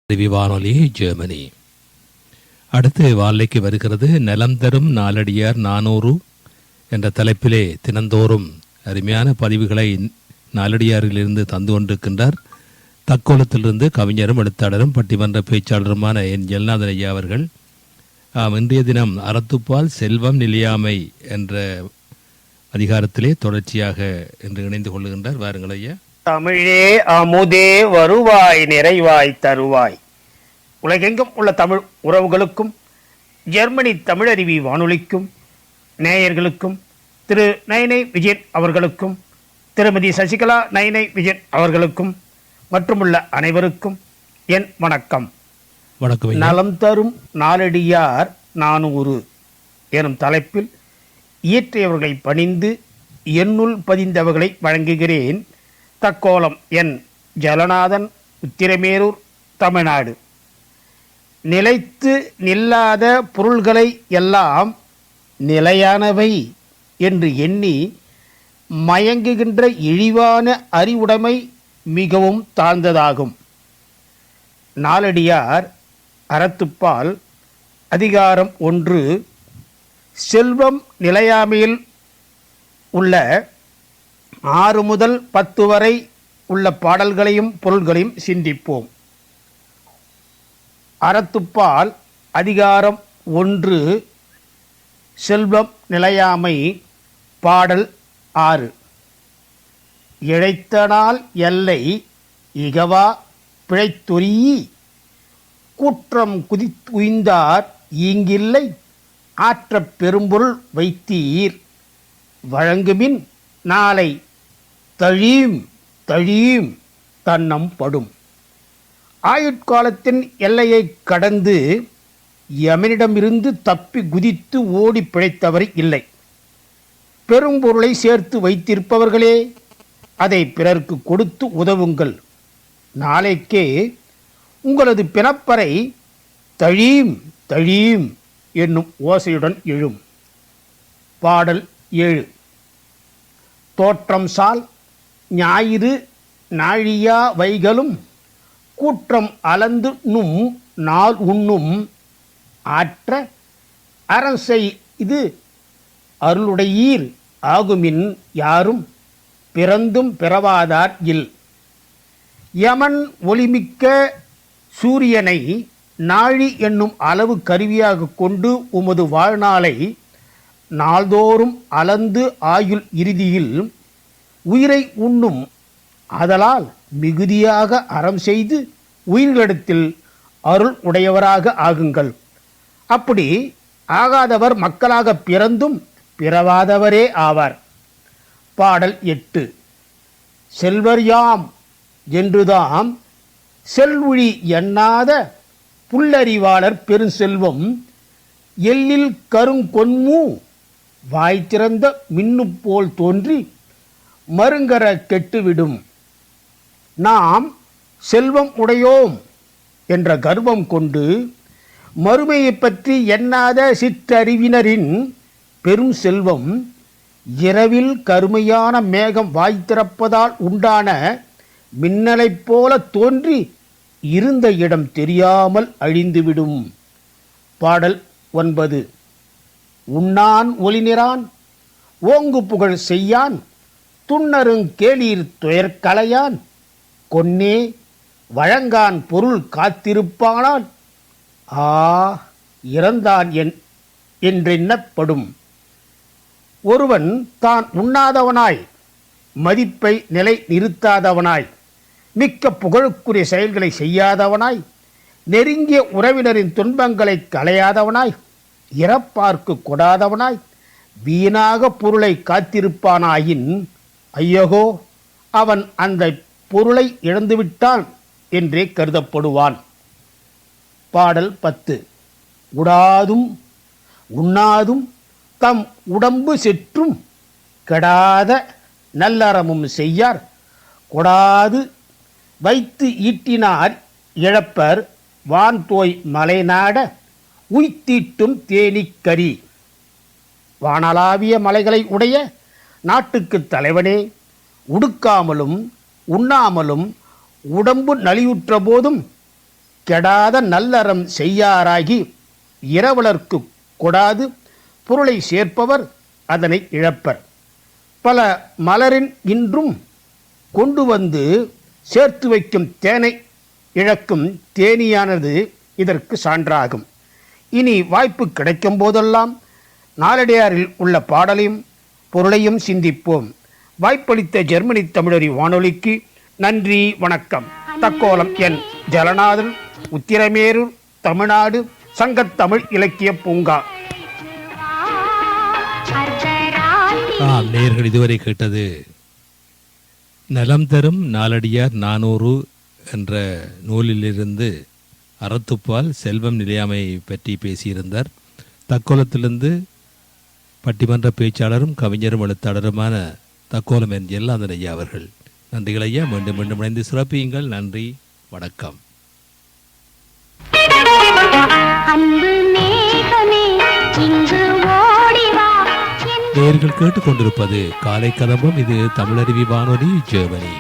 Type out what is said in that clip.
வானொலி ஜெர்மனி. அடுத்து வானிலைக்கு வருகிறது. நலம் தரும் நாலடியார் 400 என்ற தலைப்பிலே தினந்தோறும் அருமையான பதிவுகளை நாலடியாரிலிருந்து தந்து கொண்டிருக்கின்றார். தக்கோலத்திலிருந்து கவிஞரும் எழுத்தாளரும் பட்டிமன்ற பேச்சாளருமான என் ஜெல்நாதன் ஐயா அவர்கள். இன்றைய தினம் அறத்துப்பால் செல்வம் நிலையாமை என்ற அதிகாரத்திலே தொடர்ச்சியாக இன்று இணைந்து கொள்ளுகின்றார். வாருங்கள் ஐயா. தமிழே அமுதே வருவாய் நிறைவாய் தருவாய். உலகெங்கும் உள்ள தமிழ் உறவுகளுக்கும் ஜெர்மனி தமிழருவி வானொலிக்கும் நேயர்களுக்கும் திரு நயனை விஜயன் அவர்களுக்கும் திருமதி சசிகலா நயனை விஜயன் அவர்களுக்கும் மற்றுமுள்ள அனைவருக்கும் என் வணக்கம். வணக்கம். நலம் தரும் நாலடியார் 400 எனும் தலைப்பில் இயற்றியவர்களை பணிந்து என்னுள் பதிந்தவர்களை வழங்குகிறேன். தக்கோலம் என் ஜலநாதன், உத்திரமேரூர், தமிழ்நாடு. நிலைத்து நில்லாத பொருள்களை எல்லாம் நிலையானவை என்று எண்ணி மயங்குகின்ற இழிவான அறிவுடைமை மிகவும் தாழ்ந்ததாகும். நாலடியார் அறத்துப்பால் அதிகாரம் 1 செல்வம் நிலையாமையில் உள்ள 6 முதல் 10 வரை உள்ள பாடல்களையும் பொருள்களையும் சிந்திப்போம். அறத்துப்பால் அதிகாரம் 1 செல்வம் நிலையாமை. பாடல் 6. இழைத்தனால் எல்லை இகவா பிழைத்தொரியி கூற்றம் குதித்துய்ந்தார் ஈங்கில்லை ஆற்றப் பெரும்பொருள் வைத்தீர் வழங்குமின் நாளை தழீம் தழீம் தன்னம் படும். ஆயுட்காலத்தின் எல்லையை கடந்து யமனிடமிருந்து தப்பி குதித்து ஓடி பிழைத்தவர் இல்லை. பெரும்பொருளை சேர்த்து வைத்திருப்பவர்களே, அதை பிறர்க்கு கொடுத்து உதவுங்கள். நாளைக்கே உங்களது பிணப்பறை தழீம் தழீம் என்னும் ஓசையுடன் எழும். பாடல் 7. தோற்றம் சால் ஞாயிறு நாழியா வைகளும் கூற்றம் அலந்து நும் நாள் உண்ணும் ஆற்ற அரசை இது அருளுடையீர் ஆகுமின் யாரும் பிறந்தும் பிறவாதார் இல். யமன் ஒளிமிக்க சூரியனை நாழி என்னும் அளவு கருவியாக கொண்டு உமது வாழ்நாளை நாள்தோறும் அளந்து ஆயுள் இறுதியில் உயிரை உண்ணும். ஆதலால் மிகுதியாக அறம் செய்து உயிர்களிடத்தில் அருள் உடையவராக ஆகுங்கள். அப்படி ஆகாதவர் மக்களாக பிறந்தும் பிறவாதவரே ஆவார். பாடல் 8. செல்வர் யாம் என்றுதாம் செல்வழி எண்ணாத புல்லறிவாளர் பெருஞ்செல்வம் எல்லில் கருங்கொன்மூ வாய் திறந்த மின்னு போல் தோன்றி மருங்கர கெட்டுவிடும். நாம் செல்வம் உடையோம் என்ற கர்வம் கொண்டு மறுமையை பற்றி எண்ணாத சிற்றறிவினரின் பெரும் செல்வம் இரவில் கருமையான மேகம் வாய் திறப்பதால் உண்டான மின்னலைப் போல தோன்றி இருந்த இடம் தெரியாமல் அழிந்துவிடும். பாடல் 9. உண்ணான் ஒளிநிறான் ஓங்கு புகழ் செய்யான் துண்ணருங் கேளீர் துயர்கலையான் கொன்னே வழங்கான் பொருள் காத்திருப்பானால் ஆ இறந்தான் என்றெண்ணப்படும். ஒருவன் தான் உண்ணாதவனாய் மதிப்பை நிலை நிறுத்தாதவனாய் மிக்க புகழுக்குரிய செயல்களை செய்யாதவனாய் நெருங்கிய உறவினரின் துன்பங்களை களையாதவனாய் இறப்பார்க்கு கொடாதவனாய் வீணாக பொருளை காத்திருப்பானாயின் ஐயகோ அவன் அந்த பொருளை இழந்துவிட்டான் என்றே கருதப்படுவான். பாடல் 10. உடாதும் உண்ணாதும் தம் உடம்பு செற்றும் கெடாத நல்லறமும் செய்யார் கொடாது வைத்து ஈட்டினார் இழப்பர் வான்தோய் மலைநாட உய்த்தீட்டும் தேனீக்கரி. வானளாவிய மலைகளை உடைய நாட்டுக்கு தலைவனே, உடுக்காமலும் உண்ணாமலும் உடம்பு நலிவுற்ற போதும் கெடாத நல்லறம் செய்யாராகி இரவலர்க்கு கொடாது பொருளை சேர்ப்பவர் அதனை இழப்பர். பல மலரின் இன்றும் கொண்டு வந்து சேர்த்து வைக்கும் தேனை இழக்கும் தேனியானது இதற்கு சான்றாகும். இனி வாய்ப்பு கிடைக்கும் போதெல்லாம் நாலடியாரில் உள்ள பாடலையும் பொருளையும் சிந்திப்போம். வாய்ப்பளித்த ஜெர்மனி தமிழறி வானொலிக்கு நன்றி, வணக்கம். தக்கோலம் என் ஜலநாதன், உத்திரமேரூர், தமிழ்நாடு, சங்கத்தமிழ் இலக்கிய பூங்கா. நேயர்கள் இதுவரை கேட்டது நலம் தரும் நாலடியார் 400 என்ற நூலிலிருந்து அறத்துப்பால் செல்வம் நிலையாமை பற்றி பேசியிருந்தார். தக்கோலத்திலிருந்து பட்டிமன்ற பேச்சாளரும் கவிஞரும் எழுத்தாளருமான தக்கோலம் என் ஜெல்லாந்தன் ஐயா அவர்கள். நன்றிகள் ஐயா. மீண்டும் மீண்டும் இணைந்து சிறப்பியுங்கள். நன்றி, வணக்கம். நேயர்கள் கேட்டுக்கொண்டிருப்பது காலை கதம்பம். இது தமிழருவி வானொலி, ஜெர்மனி.